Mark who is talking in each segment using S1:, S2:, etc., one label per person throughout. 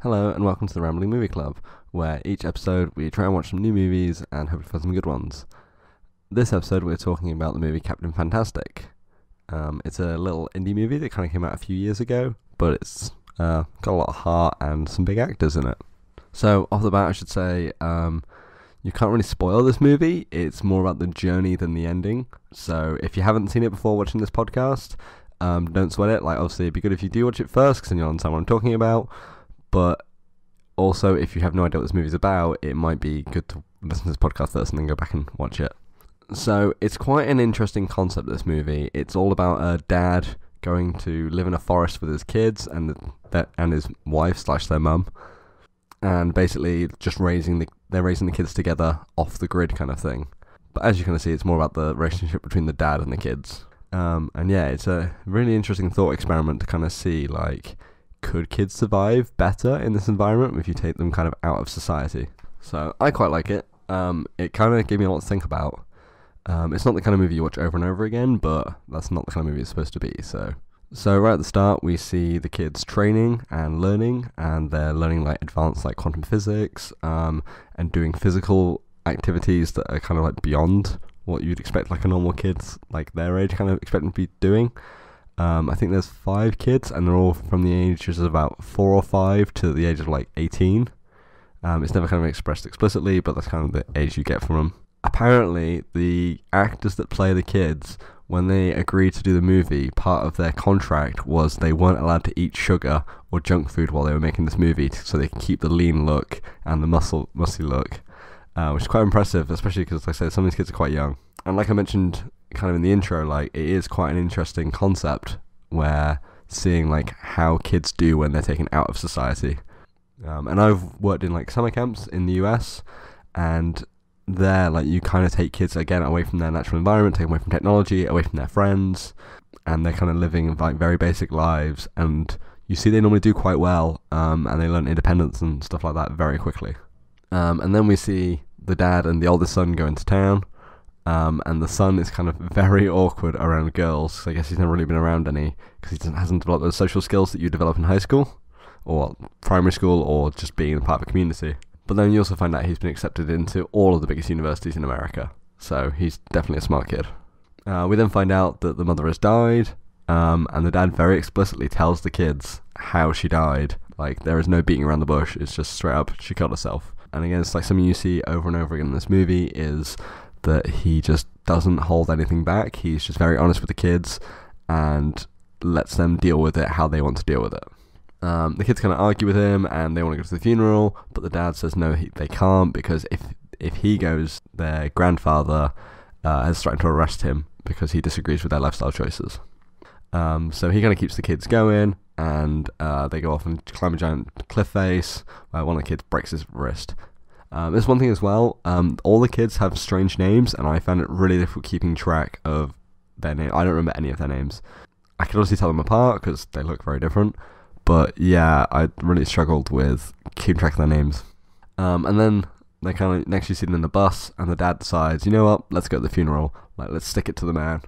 S1: Hello and welcome to the Rambling Movie Club, where each episode we try and watch some new movies and hope to find some good ones. This episode we're talking about the movie Captain Fantastic. It's a little indie movie that kind of came out a few years ago, but it's got a lot of heart and some big actors in it. So off the bat I should say, you can't really spoil this movie. It's more about the journey than the ending. So if you haven't seen it before watching this podcast, don't sweat it. Like, obviously it'd be good if you do watch it first, because then you'll understand what I'm talking about. But also, if you have no idea what this movie's about, it might be good to listen to this podcast first and then go back and watch it. So it's quite an interesting concept, this movie. It's all about a dad going to live in a forest with his kids and his wife / their mum, and basically just raising the kids together off the grid kind of thing. But as you kind of see, it's more about the relationship between the dad and the kids. And yeah, it's a really interesting thought experiment to kind of see, like, could kids survive better in this environment if you take them kind of out of society? So I quite like it. It kind of gave me a lot to think about. It's not the kind of movie you watch over and over again, but that's not the kind of movie it's supposed to be. So right at the start, we see the kids training and learning, and they're learning like advanced like quantum physics, and doing physical activities that are kind of like beyond what you'd expect like a normal kid's like their age kind of expect them to be doing. I think there's 5 kids, and they're all from the ages of about 4 or 5 to the age of like 18. It's never kind of expressed explicitly, but that's kind of the age you get from them. Apparently, the actors that play the kids, when they agreed to do the movie, part of their contract was they weren't allowed to eat sugar or junk food while they were making this movie, so they can keep the lean look and the muscly look, which is quite impressive, especially because, like I said, some of these kids are quite young. And like I mentioned kind of in the intro, like, it is quite an interesting concept where seeing like how kids do when they're taken out of society. And I've worked in like summer camps in the US, and there, like, you kind of take kids again away from their natural environment, take them away from technology, away from their friends, and they're kind of living like very basic lives, and you see they normally do quite well, and they learn independence and stuff like that very quickly. And then we see the dad and the oldest son go into town, and the son is kind of very awkward around girls, so I guess he's never really been around any, because he hasn't developed those social skills that you develop in high school, or primary school, or just being part of a community. But then you also find out he's been accepted into all of the biggest universities in America, so he's definitely a smart kid. We then find out that the mother has died, and the dad very explicitly tells the kids how she died. Like, there is no beating around the bush, it's just straight up, she killed herself. And again, it's like something you see over and over again in this movie, is that he just doesn't hold anything back. He's just very honest with the kids and lets them deal with it how they want to deal with it. The kids kind of argue with him, and they want to go to the funeral, but the dad says no, they can't, because if he goes, their grandfather has threatened to arrest him because he disagrees with their lifestyle choices. So he kind of keeps the kids going, and they go off and climb a giant cliff face where one of the kids breaks his wrist. There's one thing as well, all the kids have strange names, and I found it really difficult keeping track of their name. I don't remember any of their names. I could obviously tell them apart because they look very different, but yeah, I really struggled with keeping track of their names. And then they kind of next you see them in the bus, and the dad decides, you know what, let's go to the funeral, like, let's stick it to the man.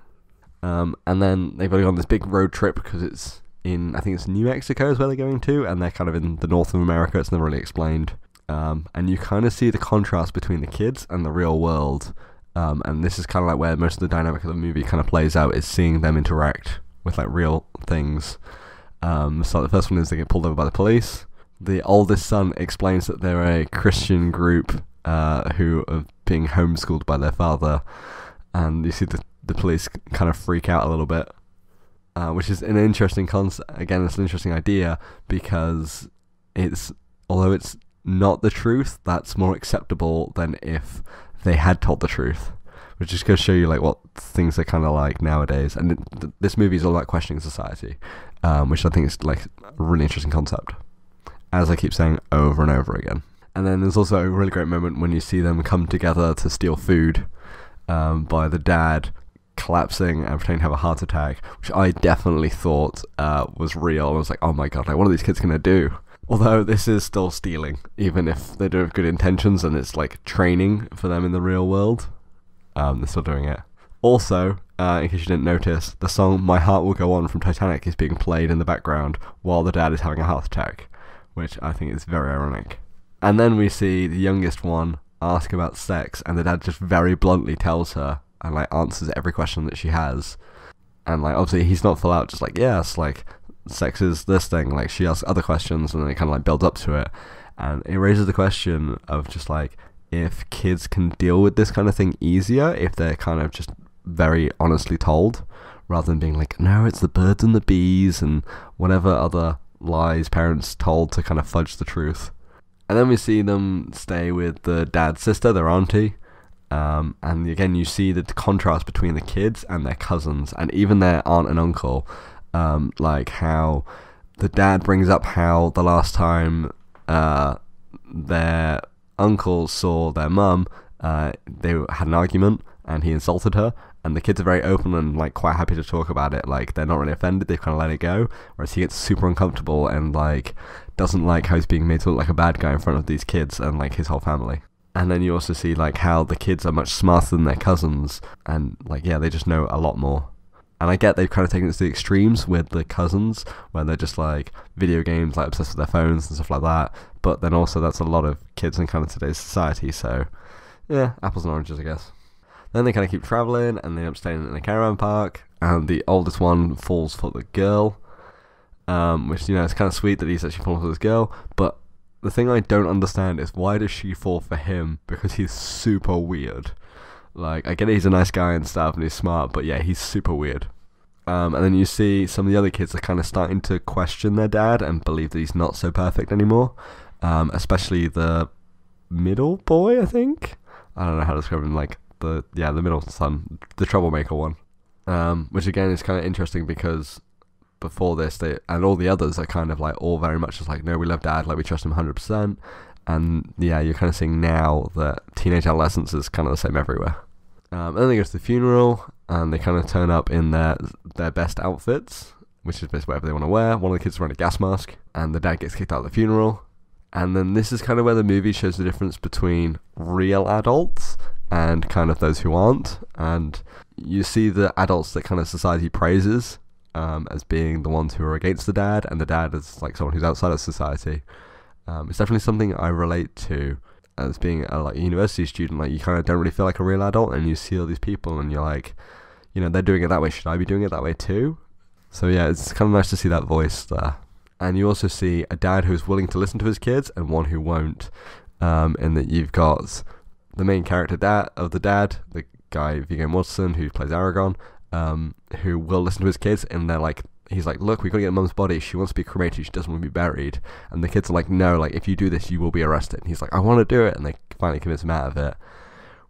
S1: And then they've gone on this big road trip, because it's in, I think it's New Mexico is where they're going to, and they're kind of in the north of America. It's never really explained. And you kind of see the contrast between the kids and the real world, and this is kind of like where most of the dynamic of the movie kind of plays out, is seeing them interact with like real things. So the first one is they get pulled over by the police. The oldest son explains that they're a Christian group who are being homeschooled by their father, and you see the police kind of freak out a little bit, which is an interesting concept. Again, it's an interesting idea, because although it's not the truth, that's more acceptable than if they had told the truth, which just goes to show you like what things are kind of like nowadays. And this movie is all about questioning society, which I think is like a really interesting concept, as I keep saying over and over again. And then there's also a really great moment when you see them come together to steal food, by the dad collapsing and pretending to have a heart attack, which I definitely thought was real. I was like, oh my god, like, what are these kids gonna do? Although this is still stealing, even if they do have good intentions and it's like training for them in the real world. They're still doing it. Also, in case you didn't notice, the song My Heart Will Go On from Titanic is being played in the background while the dad is having a heart attack, which I think is very ironic. And then we see the youngest one ask about sex, and the dad just very bluntly tells her and like answers every question that she has. And like obviously he's not full out just like, yes, like sex is this thing. Like she asks other questions and then it kind of like builds up to it, and it raises the question of just like if kids can deal with this kind of thing easier if they're kind of just very honestly told, rather than being like, no, it's the birds and the bees and whatever other lies parents told to kind of fudge the truth. And then we see them stay with the dad's sister, their auntie, and again you see the contrast between the kids and their cousins and even their aunt and uncle, like how the dad brings up how the last time their uncle saw their mum, they had an argument and he insulted her, and the kids are very open and like quite happy to talk about it, like they're not really offended, they've kind of let it go, whereas he gets super uncomfortable and like doesn't like how he's being made to look like a bad guy in front of these kids and like his whole family. And then you also see like how the kids are much smarter than their cousins, and like yeah, they just know a lot more. And I get they've kind of taken it to the extremes with the cousins, where they're just like video games, like obsessed with their phones and stuff like that, but then also that's a lot of kids in kind of today's society, so yeah, apples and oranges I guess. Then they kind of keep travelling and they end up staying in a caravan park, and the oldest one falls for the girl, which, you know, it's kind of sweet that he's actually falling for this girl, but the thing I don't understand is why does she fall for him, because he's super weird. Like, I get it, he's a nice guy and stuff and he's smart, but yeah, he's super weird. And then you see some of the other kids are kind of starting to question their dad and believe that he's not so perfect anymore, especially the middle boy, I think. I don't know how to describe him, like the middle son, the troublemaker one, which again is kind of interesting because before this they and all the others are kind of like all very much just like, no, we love dad, like we trust him 100%, and yeah, you're kind of seeing now that teenage adolescence is kind of the same everywhere. And then they go to the funeral and they kind of turn up in their best outfits, which is basically whatever they want to wear. One of the kids is wearing a gas mask and the dad gets kicked out of the funeral. And then this is kind of where the movie shows the difference between real adults and kind of those who aren't. And you see the adults that kind of society praises as being the ones who are against the dad, and the dad is like someone who's outside of society. It's definitely something I relate to as being a university student. Like, you kind of don't really feel like a real adult, and you see all these people and you're like, you know, they're doing it that way, should I be doing it that way too? So yeah, it's kind of nice to see that voice there. And you also see a dad who's willing to listen to his kids and one who won't, in that you've got the main character of the dad, the guy Viggo Watson who plays Aragon, who will listen to his kids, and they're like, he's like, look, we got to get mum's body, she wants to be cremated, she doesn't want to be buried, and the kids are like, no, like if you do this you will be arrested, and he's like, I want to do it, and they finally convince him out of it.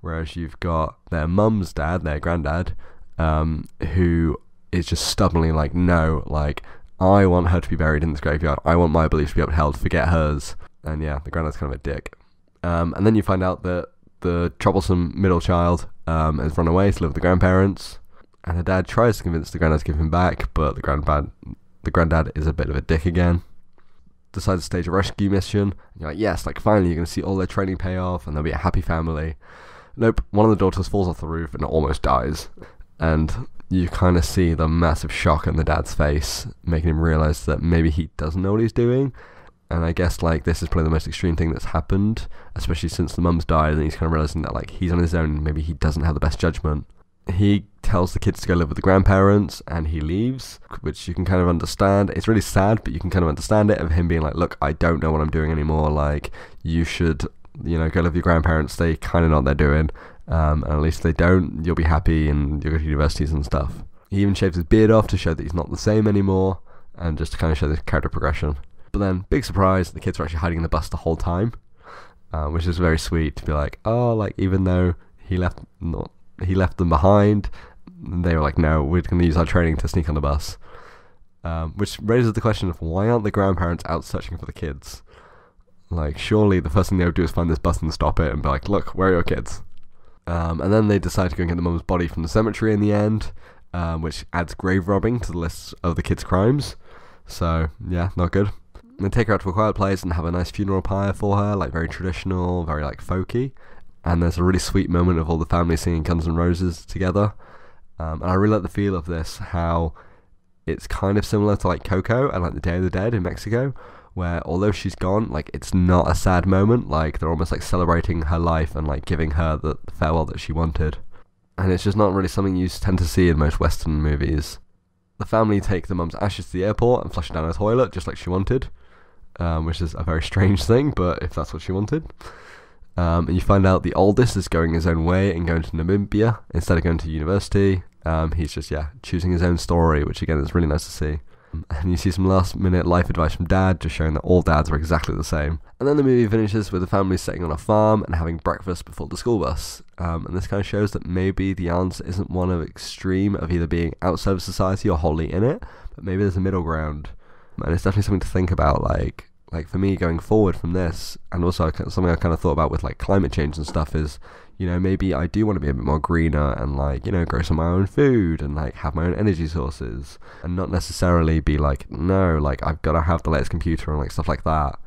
S1: Whereas you've got their mum's dad, their granddad, who is just stubbornly like, no, like I want her to be buried in this graveyard, I want my beliefs to be upheld, forget hers. And yeah, the granddad's kind of a dick. And then you find out that the troublesome middle child has run away to live with the grandparents, and the dad tries to convince the granddad to give him back, but the granddad is a bit of a dick again. Decides to stage a rescue mission, and you're like, yes, like finally you're going to see all their training pay off and they'll be a happy family. Nope, one of the daughters falls off the roof and almost dies, and you kind of see the massive shock in the dad's face, making him realise that maybe he doesn't know what he's doing. And I guess like this is probably the most extreme thing that's happened, especially since the mum's died, and he's kind of realising that like he's on his own and maybe he doesn't have the best judgment. He tells the kids to go live with the grandparents and he leaves, which you can kind of understand. It's really sad, but you can kind of understand it, of him being like, look, I don't know what I'm doing anymore, like you should, you know, go live with your grandparents, they kind of know what they're doing, and at least if they don't, you'll be happy and you'll go to universities and stuff. He even shaves his beard off to show that he's not the same anymore, and just to kind of show the character progression. But then, big surprise, the kids were actually hiding in the bus the whole time, which is very sweet to be like, oh, like even though he left them behind, they were like, no, we're going to use our training to sneak on the bus. Which raises the question of why aren't the grandparents out searching for the kids? Like, surely the first thing they would do is find this bus and stop it and be like, look, where are your kids? And then they decide to go and get the mum's body from the cemetery in the end, which adds grave robbing to the list of the kids' crimes. So, yeah, not good. And they take her out to a quiet place and have a nice funeral pyre for her, like very traditional, very like folky. And there's a really sweet moment of all the family singing Guns N' Roses together. And I really like the feel of this, how it's kind of similar to like Coco and like the Day of the Dead in Mexico, where although she's gone, like, it's not a sad moment. Like, they're almost like celebrating her life and like giving her the farewell that she wanted. And it's just not really something you tend to see in most Western movies. The family take the mum's ashes to the airport and flush it down a toilet, just like she wanted, which is a very strange thing, but if that's what she wanted. And you find out the oldest is going his own way and going to Namibia instead of going to university. He's just, choosing his own story, which again is really nice to see. And you see some last minute life advice from Dad, just showing that all dads are exactly the same. And then the movie finishes with the family sitting on a farm and having breakfast before the school bus. And this kind of shows that maybe the answer isn't one of extreme of either being outside of society or wholly in it, but maybe there's a middle ground. And it's definitely something to think about, like for me going forward from this, and also something I kind of thought about with like climate change and stuff is, maybe I do want to be a bit more greener and like, grow some of my own food and like have my own energy sources and not necessarily be like, no, like I've got to have the latest computer and like stuff like that.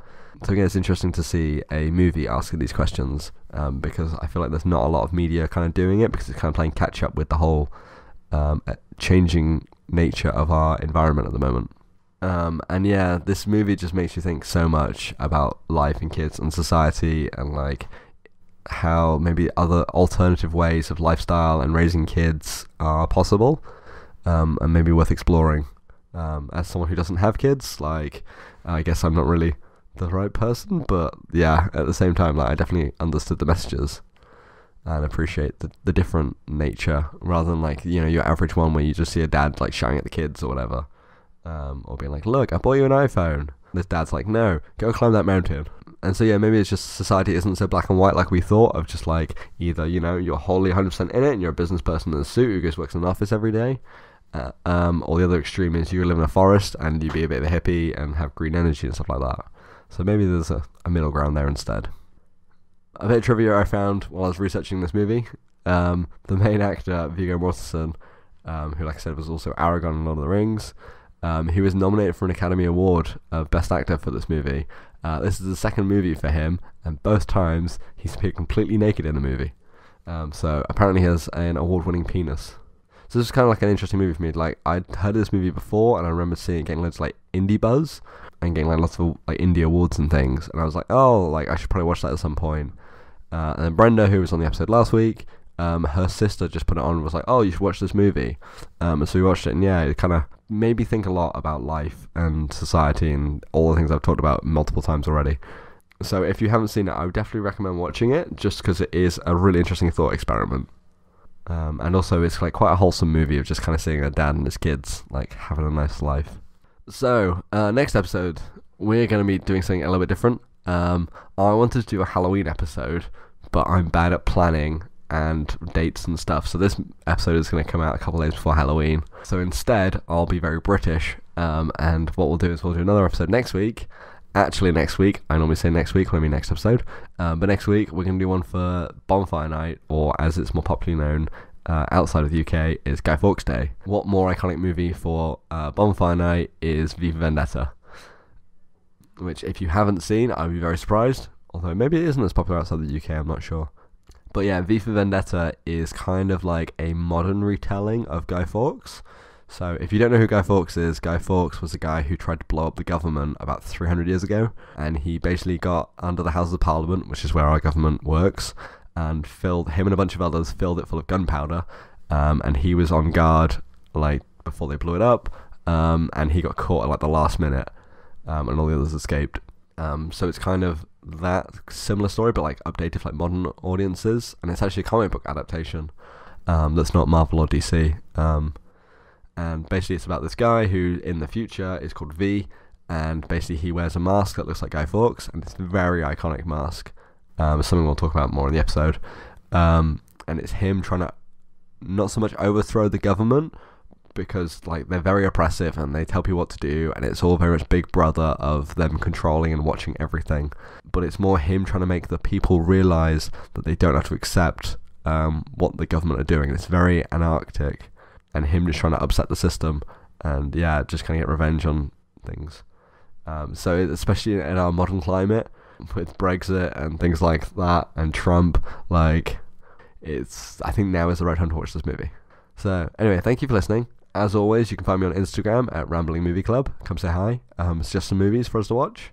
S1: So again, it's interesting to see a movie asking these questions, because I feel like there's not a lot of media kind of doing it, because it's kind of playing catch up with the whole changing nature of our environment at the moment. And yeah, this movie just makes you think so much about life and kids and society and like how maybe other alternative ways of lifestyle and raising kids are possible, and maybe worth exploring. As someone who doesn't have kids, like, I guess I'm not really the right person, but yeah, at the same time, like, I definitely understood the messages and appreciate the different nature, rather than like, your average one where you just see a dad like shouting at the kids or whatever, or being like, look, I bought you an iPhone. This dad's like, no, go climb that mountain. And so yeah, maybe it's just society isn't so black and white like we thought, of just like either, you're wholly 100% in it and you're a business person in a suit who goes works in an office every day, or the other extreme is you live in a forest and you be a bit of a hippie and have green energy and stuff like that. So maybe there's a middle ground there instead. A bit of trivia I found while I was researching this movie, the main actor, Viggo Watson, who like I said was also Aragon in Lord of the Rings, he was nominated for an Academy Award of Best Actor for this movie. This is the second movie for him, and both times he's appeared completely naked in the movie. So apparently he has an award-winning penis. So this is kind of like an interesting movie for me. Like, I'd heard of this movie before, and I remember seeing it getting loads of like indie buzz and getting like lots of like indie awards and things. And I was like, oh, like I should probably watch that at some point. And then Brenda, who was on the episode last week, her sister just put it on and was like, oh, you should watch this movie. And so we watched it, and yeah, it kind of made me think a lot about life and society and all the things I've talked about multiple times already. So if you haven't seen it, I would definitely recommend watching it, just because it is a really interesting thought experiment. And also it's like quite a wholesome movie of just kind of seeing a dad and his kids like having a nice life. So next episode we're going to be doing something a little bit different. I wanted to do a Halloween episode, but I'm bad at planning and dates and stuff, so this episode is going to come out a couple days before Halloween. So instead I'll be very British, and what we'll do is we'll do another episode next week. Actually next week, I normally say next week when I mean next episode, but next week we're going to do one for Bonfire Night, or as it's more popularly known outside of the UK, is Guy Fawkes Day. What more iconic movie for Bonfire Night is V for Vendetta, which if you haven't seen, I'd be very surprised, although maybe it isn't as popular outside the UK, I'm not sure. But yeah, V for Vendetta is kind of like a modern retelling of Guy Fawkes. So if you don't know who Guy Fawkes is, Guy Fawkes was a guy who tried to blow up the government about 300 years ago, and he basically got under the Houses of Parliament, which is where our government works, and him and a bunch of others filled it full of gunpowder, and he was on guard like before they blew it up, and he got caught at like the last minute, and all the others escaped. So it's kind of that similar story, but like updated for like modern audiences, and it's actually a comic book adaptation that's not Marvel or DC. And basically it's about this guy who in the future is called V, and basically he wears a mask that looks like Guy Fawkes, and it's a very iconic mask. It's something we'll talk about more in the episode. And it's him trying to not so much overthrow the government, because like they're very oppressive and they tell people what to do, and it's all very much Big Brother of them controlling and watching everything, but it's more him trying to make the people realise that they don't have to accept what the government are doing. It's very anarchic, and him just trying to upset the system and yeah, just kind of get revenge on things. So especially in our modern climate with Brexit and things like that and Trump, like I think now is the right time to watch this movie. So anyway, thank you for listening. As always, you can find me on Instagram at Rambling Movie Club. Come say hi. It's just some movies for us to watch.